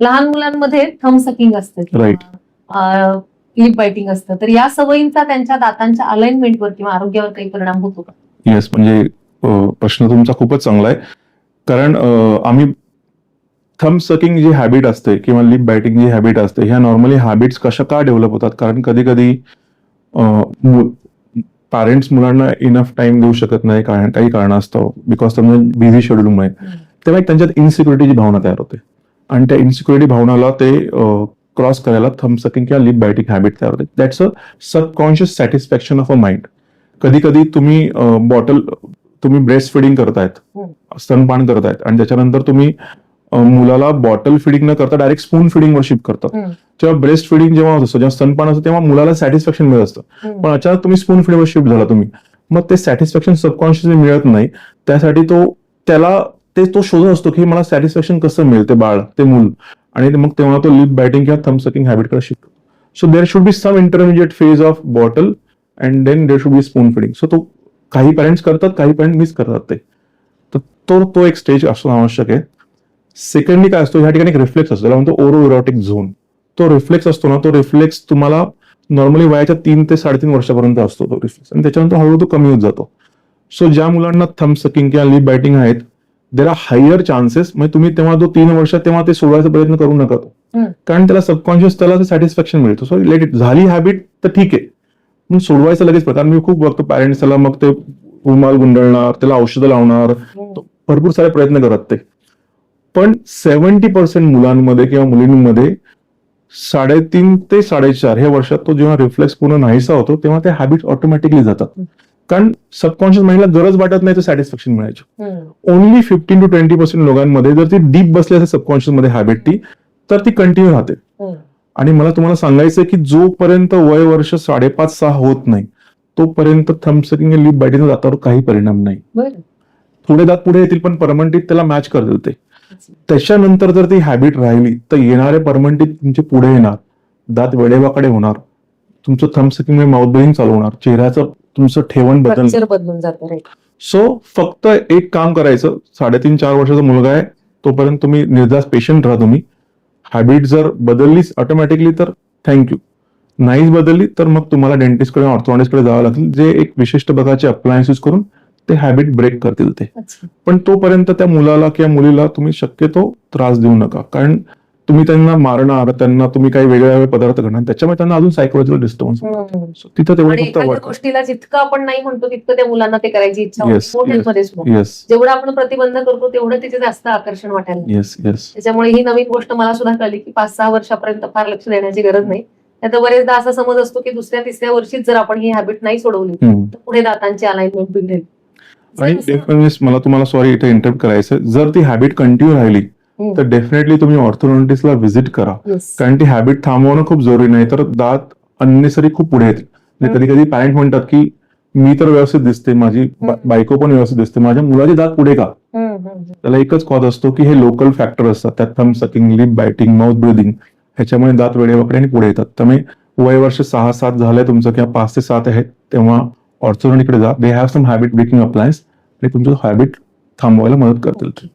लहान मुलांमध्ये thumb sucking असतं, राईट, लिप बायटिंग असतं, तर या सवयींचा त्यांच्या दातांच्या अलाइनमेंटवर किंवा आरोग्यावर काही परिणाम होतो का? येस. म्हणजे प्रश्न तुमचा खूपच चांगला आहे. कारण आम्ही थंब सकिंग जी हॅबिट असते किंवा लिप बायटिंग जी हॅबिट असते, ह्या नॉर्मली हॅबिट्स कशा का डेव्हलप होतात? कारण कधी कधी पॅरेंट्स मुलांना इनफ टाइम देऊ शकत नाही काही कारणास्तव, बिकॉज त्यांना बिझी शेड्यूलमुळे. तेव्हा एक त्यांच्यात इन्सिक्युरिटीची भावना तयार होते आणि त्या इन्सिक्युरिटी भावनाला ते क्रॉस करायला थंब सकिंग किंवा लिप बायटिंग हॅबिट तयार होते. That's a subconscious satisfaction of a mind. कधी कधी तुम्ही ब्रेस्ट फिडिंग करतायत, स्तनपान करतायत आणि त्याच्यानंतर तुम्ही मुलाला बॉटल फिडिंग न करता डायरेक्ट स्पून फिडिंगवर शिफ्ट करतात. जेव्हा ब्रेस्ट फिडिंग जेव्हा होत असतं, जेव्हा स्तनपान असतं, तेव्हा मुलाला सॅटिस्फॅक्शन मिळत असतं. पण अचानक तुम्ही स्पून फिडिंगवर शिफ्ट झाला तुम्ही, मग ते सॅटिस्फॅक्शन सबकॉन्शियसली मिळत नाही. त्यासाठी तो शोधत असतो की मला सॅटिस्फॅक्शन कसं मिळेल, ते बाळ, ते मूल, आणि मग तेव्हा तो लिप बायटिंग किंवा थंब सकिंग हॅबिटकडे shift. So there should be some intermediate phase of bottle and then there should be spoon feeding. So तो काही पॅरेंट्स करतात, काही पॅरेंट मिस करतात ते. तर तो एक स्टेज असणं आवश्यक आहे. सेकंडली काय असतो, ह्या ठिकाणी एक रिफ्लेक्स असतो, त्याला म्हणतो ओरो इरोटिक झोन. तो रिफ्लेक्स असतो ना, तो रिफ्लेक्स तुम्हाला नॉर्मली वयाच्या 3 ते 3.5 वर्षापर्यंत असतो तो रिफ्लेक्स, आणि त्याच्यानंतर हळूहळू तो कमी होत जातो. सो ज्या मुलांना थंब सकिंग किंवा लिप बायटिंग आहेत, देर आर हायर चान्सेस, म्हणजे तुम्ही तेव्हा जो 3 वर्षात तेव्हा ते सोडवायचा प्रयत्न करू नका तो, कारण त्याला सबकॉन्शियस त्याला सॅटिस्फॅक्शन मिळतो. So let it. झाली हॅबिट तर ठीक आहे, पण सोडवायचं लगेच प्रकार. मी खूप बघतो पॅरेंट्स त्याला मग ते रुमाल गुंडळणार, त्याला औषधं लावणार, भरपूर सारे प्रयत्न करत ते. पण 70% मुलांमध्ये किंवा मुलींमध्ये 3.5 ते 4.5 हे वर्षात तो जेव्हा रिफ्लेक्स पूर्ण नाहीसा होतो, तेव्हा ते हॅबिट ऑटोमॅटिकली जातात. कारण सबकॉन्शियस माइंडला गरज वाटत नाही तर सॅटिस्फॅक्शन मिळायची. ओनली 15 to 20% लोकांमध्ये जर ती डीप बसली असेल सबकॉन्शियस मध्ये हॅबिट ती, तर ती कंटिन्यू राहते. आणि मला तुम्हाला सांगायचं की जोपर्यंत वय वर्ष 5.5-6 होत नाही, तोपर्यंत थंब सकिंग लिप बायटिंग दातावर काही परिणाम नाही. थोडे दात पुढे येतील, पण परमनंटली त्याला मॅच करतील ते. त्याच्यानंतर जर ती हॅबिट राहिली तर येणारे परमनंटली तुमचे पुढे येणार, दात वेडेवाकडे होणार, तुमचं थंब सकिंग माउथ ब्रीदिंग चालू होणार, चेहऱ्याचं तुमचं ठेवण बदलून जातं. सो फक्त एक काम करायचं, 3.5-4 वर्षाचा मुलगा आहे तोपर्यंत तुम्ही निर्धास्त पेशंट राहा. तुम्ही हॅबिट जर बदललीच ऑटोमॅटिकली तर थँक्यू, नाहीच बदलली तर मग तुम्हाला डेंटिस्टकडे, ऑर्थोडॉन्टिस्टकडे जावं लागेल, जे एक विशिष्ट प्रकारचे अप्लायन्स यूज करून ते हॅबिट ब्रेक करतील ते. पण तोपर्यंत त्या मुलाला किंवा मुलीला तुम्ही शक्यतो त्रास देऊ नका, कारण तुम्ही त्यांना मारणार, त्यांना तुम्ही काही वेगळे पदार्थ करणार, त्याच्यामुळे त्यांना अजून सायकोलॉजिकल डिस्टर्बन्स. तिथं तेवढं गोष्टीला जितकं आपण नाही म्हणतो तितकं त्या मुलांना ते करायची इच्छा होते. येस, जेवढं आपण प्रतिबंध करतो तेवढं तिथे जास्त आकर्षण वाटायला. Yes, yes. त्याच्यामुळे ही नवीन गोष्ट मला सुद्धा कळली की 5-6 वर्षापर्यंत फार लक्ष देण्याची गरज नाही. आता बरेचदा असा समज असतो की 2ऱ्या-3ऱ्या वर्षीच जर आपण ही हॅबिट नाही सोडवली तर पुढे दातांची अलाइनमेंट बिघडेल. आणि डेफिनेटली मला तुम्हाला सॉरी इथे इंटरप्ट करायचं, जर ती हॅबिट कंटिन्यू राहिली तर डेफिनेटली तुम्ही ऑर्थोडॉन्टिस्टला व्हिजिट करा, कारण ती हॅबिट थांबवणं खूप जरुरी नाही तर दात अननेसरी खूप पुढे येतील. कधी कधी पॅरेंट म्हणतात की मी तर व्यवस्थित दिसते, माझी बायको पण व्यवस्थित दिसते, माझ्या मुलाचे दात पुढे का? त्याला एकच कॉज असतो की हे लोकल फॅक्टर असतात, त्यात thumb sucking, lip biting, mouth breathing, ह्याच्यामुळे दात वेडेवाकडे आणि पुढे येतात. त्यामुळे वय वर्ष 6-7 झालंय तुमचं किंवा 5 ते 7 आहेत, तेव्हा ऑर्थोडॉन्टिस्टकडे जा. They have some habit breaking appliance आणि तुमचं हॅबिट थांबवायला मदत करतील.